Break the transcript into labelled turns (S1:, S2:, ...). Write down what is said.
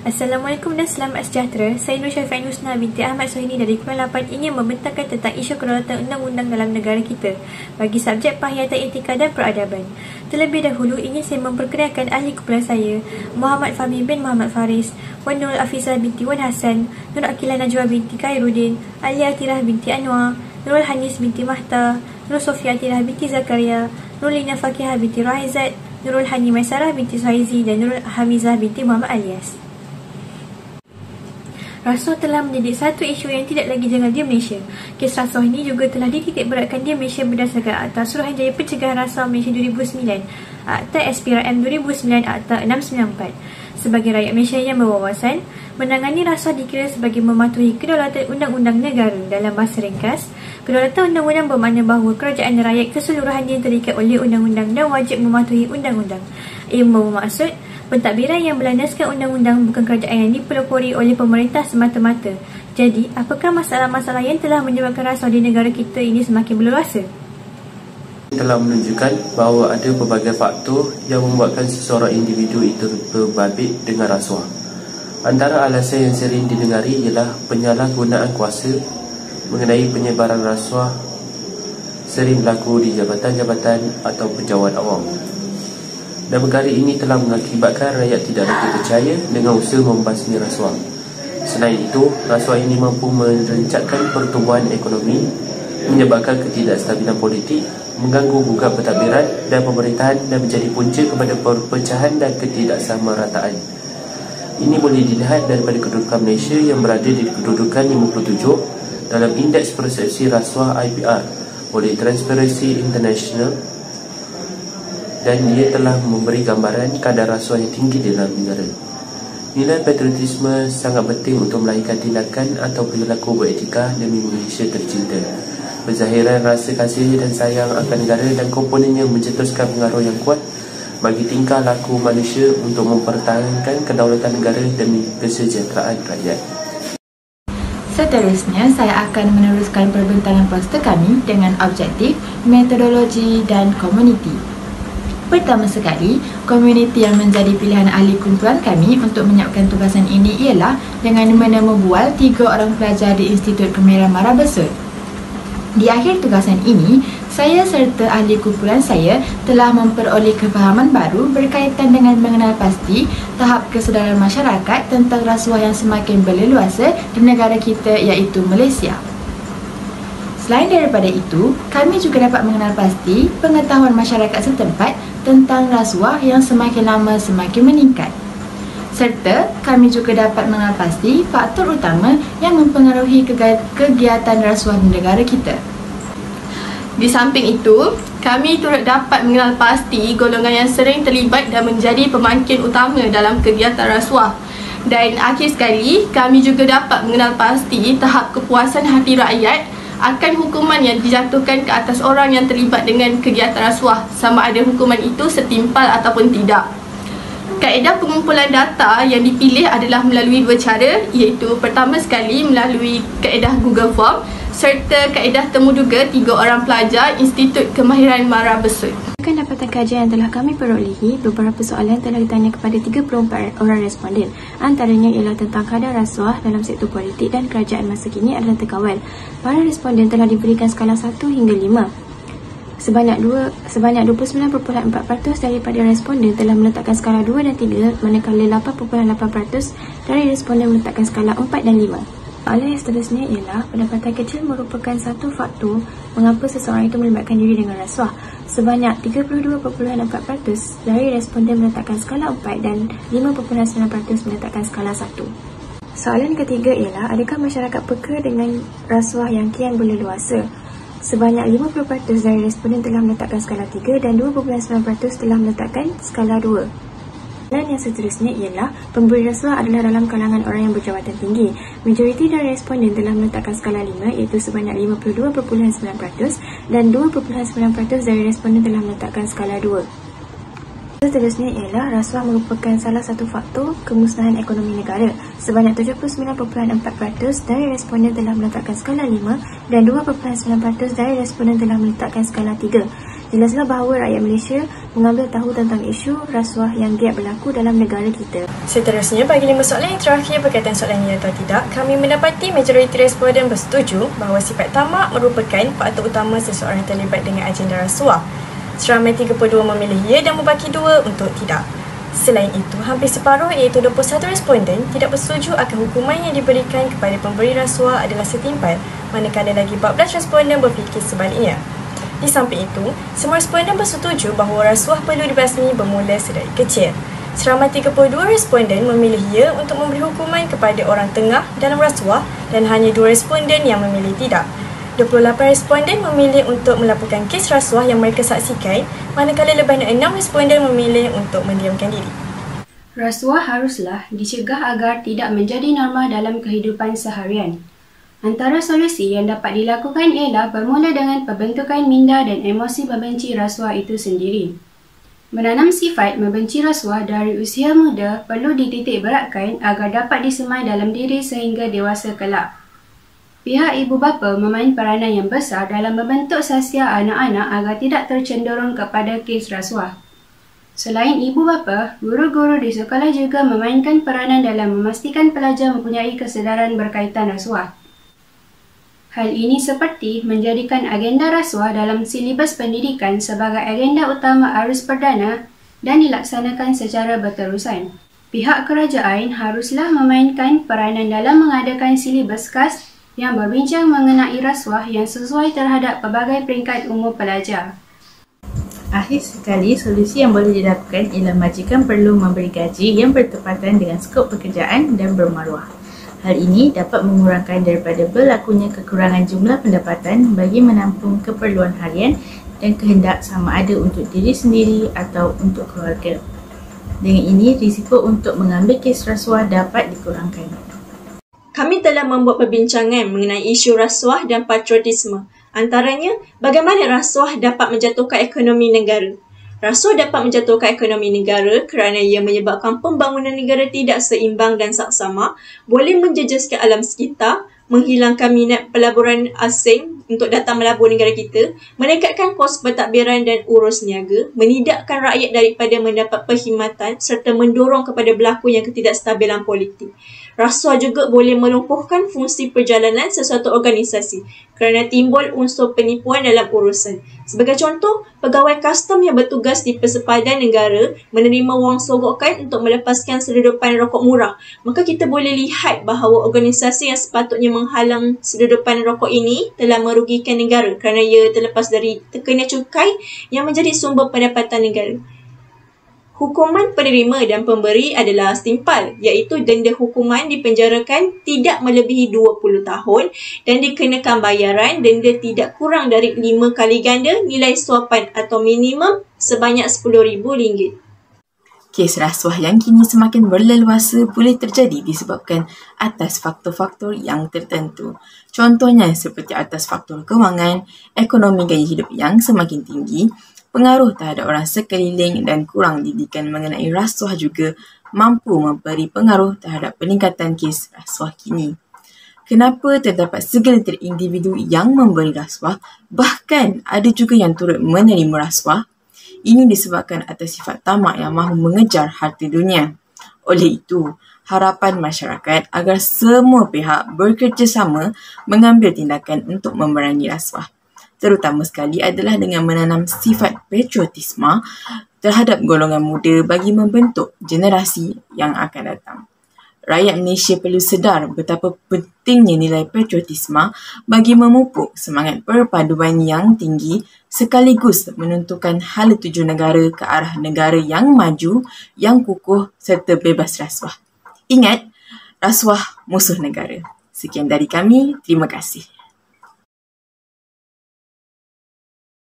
S1: Assalamualaikum dan selamat sejahtera. Saya Nur Syafiq Nusna binti Ahmad Sohini dari Kuala Lapan ingin membentangkan tentang isu kedaulatan undang-undang dalam negara kita bagi subjek Penghayatan Etika dan Peradaban. Terlebih dahulu ingin saya memperkenalkan ahli kumpulan saya, Muhammad Fahmi bin Muhammad Faris, Wan Nurul Afizah binti Wan Hassan, Nur Aqilah Najwa binti Khairuddin, Alia Atirah binti Anwar, Nurul Hanis binti Mahta, Nur Sofia Atirah binti Zakaria, Nurlina Fakihah binti Raizat, Nurul Hani Maisarah binti Suhaizi dan Nurul Hamizah binti Muhammad Alias. Rasuah telah menjadi satu isu yang tidak lagi janggal di Malaysia. Kes rasuah ini juga telah dititik beratkan di Malaysia berdasarkan Akta Suruhanjaya Pencegahan Rasuah Malaysia 2009, Akta SPRM 2009, Akta 694. Sebagai rakyat Malaysia yang berwawasan, menangani rasuah dikira sebagai mematuhi kedaulatan undang-undang negara. Dalam bahasa ringkas, kedaulatan undang-undang bermakna bahawa kerajaan dan rakyat keseluruhannya terikat oleh undang-undang dan wajib mematuhi undang-undang. Ia bermaksud pentadbiran yang berlandaskan undang-undang bukan kerajaan yang dipelopori oleh pemerintah semata-mata. Jadi, apakah masalah-masalah yang telah menyebabkan rasuah di negara kita ini semakin berluasa?
S2: Telah menunjukkan bahawa ada pelbagai faktor yang membuatkan seseorang individu itu berbabit dengan rasuah. Antara alasan yang sering didengari ialah penyalahgunaan kuasa mengenai penyebaran rasuah sering berlaku di jabatan-jabatan atau pejabat awam. Dan perkara ini telah mengakibatkan rakyat tidak lagi percaya dengan usaha membasmi rasuah. Selain itu, rasuah ini mampu merencatkan pertumbuhan ekonomi, menyebabkan ketidakstabilan politik, mengganggu gugat pentadbiran dan pemerintahan dan menjadi punca kepada perpecahan dan ketidaksamarataan. Ini boleh dilihat daripada kedudukan Malaysia yang berada di kedudukan 57 dalam Indeks Persepsi Rasuah IPR oleh Transparency International, dan dia telah memberi gambaran kadar rasuah yang tinggi di dalam negara. Nilai patriotisme sangat penting untuk melahirkan tindakan atau perilaku beretika demi Malaysia tercinta. Berzahiran rasa kasih dan sayang akan negara dan komponennya mencetuskan pengaruh yang kuat bagi tingkah laku manusia untuk mempertahankan kedaulatan negara demi kesejahteraan rakyat.
S3: Seterusnya, saya akan meneruskan perbincangan poster kami dengan objektif, metodologi dan komuniti. Pertama sekali, komuniti yang menjadi pilihan ahli kumpulan kami untuk menyiapkan tugasan ini ialah dengan membual 3 orang pelajar di Institut Kemahiran Mara Besut. Di akhir tugasan ini, saya serta ahli kumpulan saya telah memperoleh kefahaman baru berkaitan dengan mengenal pasti tahap kesedaran masyarakat tentang rasuah yang semakin berleluasa di negara kita iaitu Malaysia. Selain daripada itu, kami juga dapat mengenal pasti pengetahuan masyarakat setempat tentang rasuah yang semakin lama semakin meningkat. Serta kami juga dapat mengenal pasti faktor utama yang mempengaruhi kegiatan rasuah di negara kita.
S4: Di samping itu, kami turut dapat mengenal pasti golongan yang sering terlibat dan menjadi pemangkin utama dalam kegiatan rasuah. Dan akhir sekali, kami juga dapat mengenal pasti tahap kepuasan hati rakyat akan hukuman yang dijatuhkan ke atas orang yang terlibat dengan kegiatan rasuah, sama ada hukuman itu setimpal ataupun tidak. Kaedah pengumpulan data yang dipilih adalah melalui 2 cara, iaitu pertama sekali melalui kaedah Google Form serta kaedah temuduga 3 orang pelajar Institut Kemahiran Mara Besut.
S1: Berdasarkan dapatan kajian yang telah kami perolehi, beberapa soalan telah ditanya kepada 34 orang responden. Antaranya ialah tentang kadar rasuah dalam sektor politik dan kerajaan masa kini adalah terkawal. Para responden telah diberikan skala 1 hingga 5. Sebanyak 29.4% daripada responden telah meletakkan skala 2 dan 3, manakala 8.8% dari responden meletakkan skala 4 dan 5. Soalan yang seterusnya ialah pendapatan kecil merupakan satu faktor mengapa seseorang itu melibatkan diri dengan rasuah. Sebanyak 32.4% dari responden meletakkan skala 4 dan 5.9% meletakkan skala 1. Soalan ketiga ialah adakah masyarakat peka dengan rasuah yang kian berleluasa? Sebanyak 50% dari responden telah meletakkan skala 3 dan 2.9% telah meletakkan skala 2. Dan yang seterusnya ialah pemberi rasuah adalah dalam kalangan orang yang berjawatan tinggi. Majoriti dari responden telah meletakkan skala 5 iaitu sebanyak 52.9% dan 2.9% dari responden telah meletakkan skala 2. Seterusnya ialah rasuah merupakan salah satu faktor kemusnahan ekonomi negara. Sebanyak 79.4% dari responden telah meletakkan skala 5 dan 2.9% dari responden telah meletakkan skala 3. Jelaslah bahawa rakyat Malaysia mengambil tahu tentang isu rasuah yang giat berlaku dalam negara kita.
S3: Seterusnya, bagi 5 soalan yang terakhir berkaitan soalan ya atau tidak, kami mendapati majoriti responden bersetuju bahawa sifat tamak merupakan faktor utama seseorang terlibat dengan agenda rasuah. Seramai 32 memilih ya dan membaki 2 untuk tidak. Selain itu, hampir separuh iaitu 21 responden tidak bersetuju akan hukuman yang diberikan kepada pemberi rasuah adalah setimpal, manakala lagi 14 responden berfikir sebaliknya. Di samping itu, semua responden bersetuju bahawa rasuah perlu dibasmi bermula sedari kecil. Seramai 32 responden memilih ya untuk memberi hukuman kepada orang tengah dalam rasuah dan hanya 2 responden yang memilih tidak. 28 responden memilih untuk melaporkan kes rasuah yang mereka saksikan, manakala lebih 6 responden memilih untuk mendiamkan diri.
S5: Rasuah haruslah dicegah agar tidak menjadi norma dalam kehidupan seharian. Antara solusi yang dapat dilakukan ialah bermula dengan pembentukan minda dan emosi membenci rasuah itu sendiri. Menanam sifat membenci rasuah dari usia muda perlu dititik beratkan agar dapat disemai dalam diri sehingga dewasa kelak. Pihak ibu bapa memain peranan yang besar dalam membentuk sasiah anak-anak agar tidak tercenderung kepada kes rasuah. Selain ibu bapa, guru-guru di sekolah juga memainkan peranan dalam memastikan pelajar mempunyai kesedaran berkaitan rasuah. Hal ini seperti menjadikan agenda rasuah dalam silibus pendidikan sebagai agenda utama arus perdana dan dilaksanakan secara berterusan. Pihak kerajaan haruslah memainkan peranan dalam mengadakan silibus khas yang berbincang mengenai rasuah yang sesuai terhadap pelbagai peringkat umur pelajar.
S3: Akhir sekali, solusi yang boleh dilakukan ialah majikan perlu memberi gaji yang bertepatan dengan skop pekerjaan dan bermaruah. Hal ini dapat mengurangkan daripada berlakunya kekurangan jumlah pendapatan bagi menampung keperluan harian dan kehendak sama ada untuk diri sendiri atau untuk keluarga. Dengan ini, risiko untuk mengambil kes rasuah dapat dikurangkan.
S6: Kami telah membuat perbincangan mengenai isu rasuah dan patriotisme. Antaranya, bagaimana rasuah dapat menjatuhkan ekonomi negara. Rasuah dapat menjatuhkan ekonomi negara kerana ia menyebabkan pembangunan negara tidak seimbang dan saksama, boleh menjejaskan alam sekitar, menghilangkan minat pelaburan asing untuk datang melabur negara kita, meningkatkan kos pentadbiran dan urus niaga, menidakkan rakyat daripada mendapat perkhidmatan serta mendorong kepada berlakunya ketidakstabilan politik. Rasuah juga boleh melumpuhkan fungsi perjalanan sesuatu organisasi kerana timbul unsur penipuan dalam urusan. Sebagai contoh, pegawai kastom yang bertugas di persepadan negara menerima wang sogokan untuk melepaskan seludupan rokok murah. Maka kita boleh lihat bahawa organisasi yang sepatutnya menghalang seludupan rokok ini telah merugikan negara kerana ia terlepas dari tekena cukai yang menjadi sumber pendapatan negara. Hukuman penerima dan pemberi adalah setimpal, iaitu denda hukuman dipenjarakan tidak melebihi 20 tahun dan dikenakan bayaran denda tidak kurang dari 5 kali ganda nilai suapan atau minimum sebanyak RM10,000.
S3: Kes rasuah yang kini semakin berleluasa boleh terjadi disebabkan atas faktor-faktor yang tertentu. Contohnya seperti atas faktor kewangan, ekonomi gaya hidup yang semakin tinggi, pengaruh terhadap orang sekeliling dan kurang didikan mengenai rasuah juga mampu memberi pengaruh terhadap peningkatan kes rasuah kini. Kenapa terdapat segelintir individu yang memberi rasuah, bahkan ada juga yang turut menerima rasuah? Ini disebabkan atas sifat tamak yang mahu mengejar harta dunia. Oleh itu, harapan masyarakat agar semua pihak bekerjasama mengambil tindakan untuk memerangi rasuah. Terutama sekali adalah dengan menanam sifat patriotisme terhadap golongan muda bagi membentuk generasi yang akan datang. Rakyat Malaysia perlu sedar betapa pentingnya nilai patriotisme bagi memupuk semangat perpaduan yang tinggi sekaligus menentukan hala tuju negara ke arah negara yang maju, yang kukuh serta bebas rasuah. Ingat, rasuah musuh negara. Sekian dari kami, terima kasih.